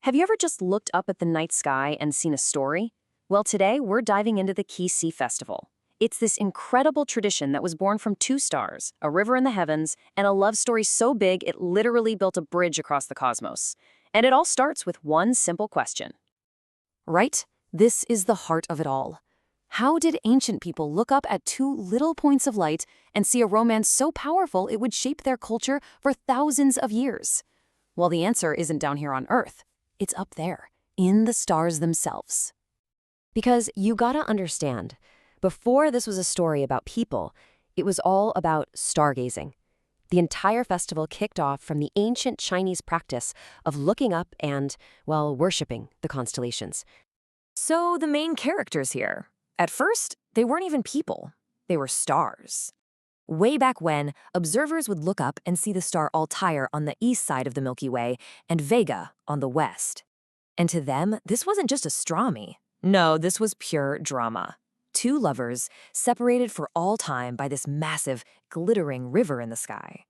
Have you ever just looked up at the night sky and seen a story? Well, today we're diving into the Qi Festival. It's this incredible tradition that was born from two stars, a river in the heavens, and a love story so big it literally built a bridge across the cosmos. And it all starts with one simple question. Right? This is the heart of it all. How did ancient people look up at two little points of light and see a romance so powerful it would shape their culture for thousands of years? Well, the answer isn't down here on Earth. It's up there, in the stars themselves. Because you gotta understand, before this was a story about people, it was all about stargazing. The entire festival kicked off from the ancient Chinese practice of looking up and, well, worshiping the constellations. So the main characters here, at first, they weren't even people. They were stars. Way back when, observers would look up and see the star Altair on the east side of the Milky Way and Vega on the west. And to them, this wasn't just astronomy. No, this was pure drama. Two lovers separated for all time by this massive, glittering river in the sky.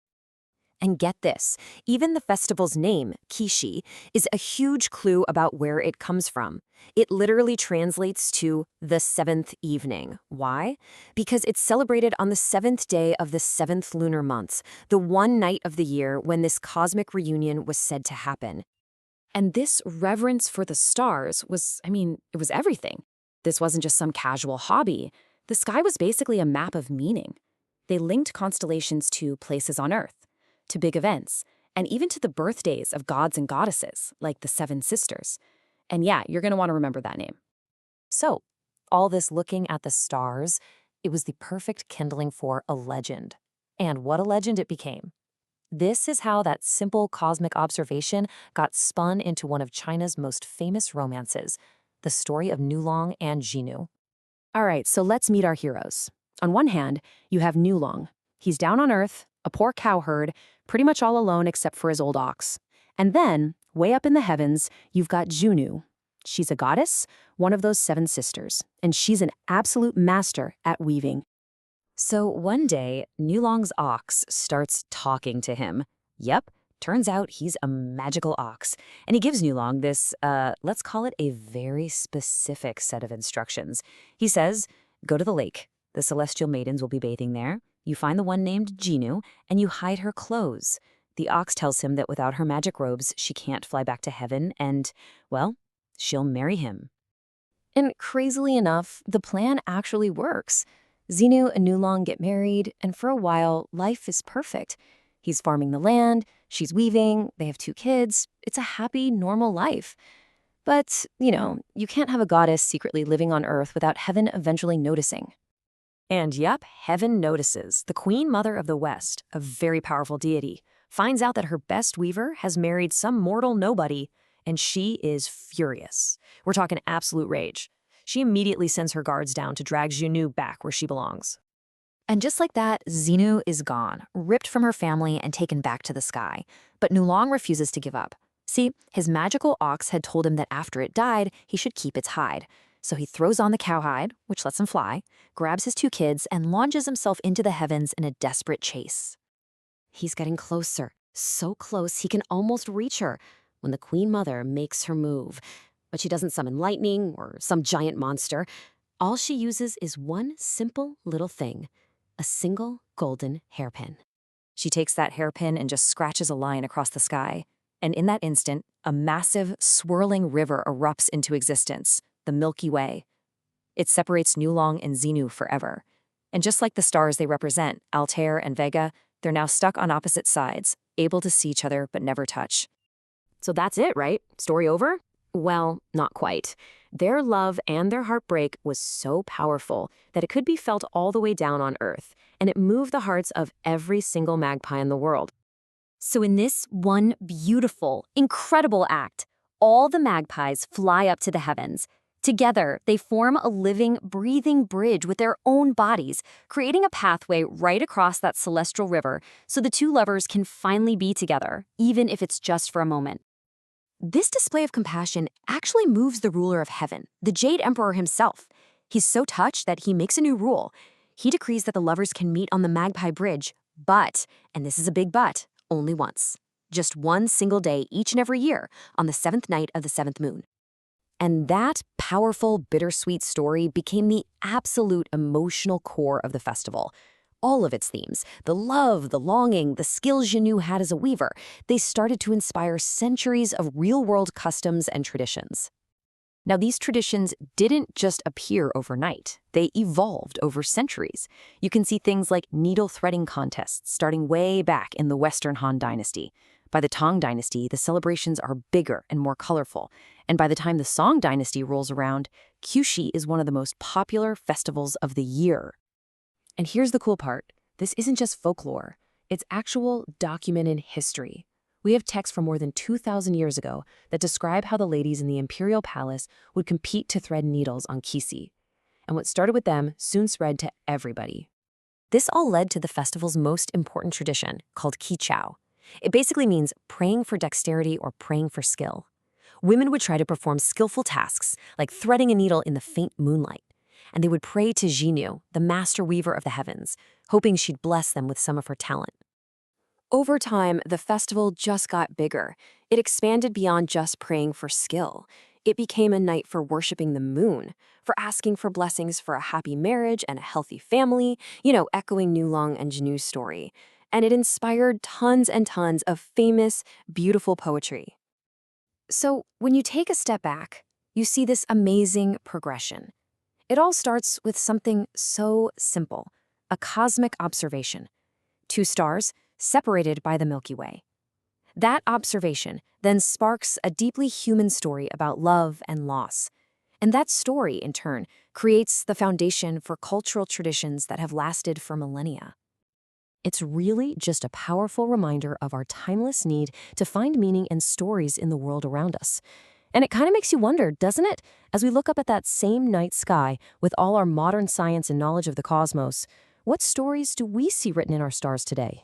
And get this, even the festival's name, Qixi, is a huge clue about where it comes from. It literally translates to the seventh evening. Why? Because it's celebrated on the seventh day of the seventh lunar month, the one night of the year when this cosmic reunion was said to happen. And this reverence for the stars was, it was everything. This wasn't just some casual hobby. The sky was basically a map of meaning. They linked constellations to places on Earth, to big events, and even to the birthdays of gods and goddesses, like the Seven Sisters. And yeah, you're going to want to remember that name. So, all this looking at the stars, it was the perfect kindling for a legend. And what a legend it became. This is how that simple cosmic observation got spun into one of China's most famous romances, the story of Nulong and Jinu. All right, so let's meet our heroes. On one hand, you have Nulong. He's down on Earth, a poor cowherd, pretty much all alone except for his old ox. And then, way up in the heavens, you've got Junu. She's a goddess, one of those seven sisters, and she's an absolute master at weaving. So one day, Nulong's ox starts talking to him. Yep, turns out he's a magical ox. And he gives Nulong this, let's call it a very specific set of instructions. He says, go to the lake. The celestial maidens will be bathing there. You find the one named Jinu, and you hide her clothes. The ox tells him that without her magic robes, she can't fly back to heaven, and, well, she'll marry him. And crazily enough, the plan actually works. Xenu and Nulong get married, and for a while, life is perfect. He's farming the land, she's weaving, they have two kids. It's a happy, normal life. But, you can't have a goddess secretly living on Earth without heaven eventually noticing. And yep, heaven notices. The Queen Mother of the West, a very powerful deity, finds out that her best weaver has married some mortal nobody, and she is furious. We're talking absolute rage. She immediately sends her guards down to drag Junu back where she belongs. And just like that, Xenu is gone, ripped from her family and taken back to the sky. But Nulong refuses to give up. See, his magical ox had told him that after it died, he should keep its hide. So he throws on the cowhide, which lets him fly, grabs his two kids, and launches himself into the heavens in a desperate chase. He's getting closer, so close he can almost reach her, when the Queen Mother makes her move. But she doesn't summon lightning or some giant monster. All she uses is one simple little thing, a single golden hairpin. She takes that hairpin and just scratches a line across the sky. And in that instant, a massive, swirling river erupts into existence. The Milky Way. It separates Nulong and Xenu forever. And just like the stars they represent, Altair and Vega, they're now stuck on opposite sides, able to see each other but never touch. So that's it, right? Story over? Well, not quite. Their love and their heartbreak was so powerful that it could be felt all the way down on Earth, and it moved the hearts of every single magpie in the world. So in this one beautiful, incredible act, all the magpies fly up to the heavens. Together, they form a living, breathing bridge with their own bodies, creating a pathway right across that celestial river so the two lovers can finally be together, even if it's just for a moment. This display of compassion actually moves the ruler of heaven, the Jade Emperor himself. He's so touched that he makes a new rule. He decrees that the lovers can meet on the Magpie Bridge, but, and this is a big but, only once. just one single day each and every year on the seventh night of the seventh moon. And that powerful, bittersweet story became the absolute emotional core of the festival. All of its themes, the love, the longing, the skills Janu had as a weaver, they started to inspire centuries of real-world customs and traditions. Now, these traditions didn't just appear overnight. They evolved over centuries. You can see things like needle threading contests starting way back in the Western Han Dynasty. By the Tang Dynasty, the celebrations are bigger and more colorful. And by the time the Song Dynasty rolls around, Qixi is one of the most popular festivals of the year. And here's the cool part. This isn't just folklore. It's actual documented history. We have texts from more than 2,000 years ago that describe how the ladies in the imperial palace would compete to thread needles on Qixi. And what started with them soon spread to everybody. This all led to the festival's most important tradition, called Qichao. It basically means praying for dexterity or praying for skill. Women would try to perform skillful tasks, like threading a needle in the faint moonlight. And they would pray to Xinu, the master weaver of the heavens, hoping she'd bless them with some of her talent. Over time, the festival just got bigger. It expanded beyond just praying for skill. It became a night for worshiping the moon, for asking for blessings for a happy marriage and a healthy family, echoing Nulong and Janu's story. And it inspired tons and tons of famous, beautiful poetry. So when you take a step back, you see this amazing progression. It all starts with something so simple, a cosmic observation. 2 stars separated by the Milky Way. That observation then sparks a deeply human story about love and loss. And that story, in turn, creates the foundation for cultural traditions that have lasted for millennia. It's really just a powerful reminder of our timeless need to find meaning and stories in the world around us. And it kind of makes you wonder, doesn't it? As we look up at that same night sky with all our modern science and knowledge of the cosmos, what stories do we see written in our stars today?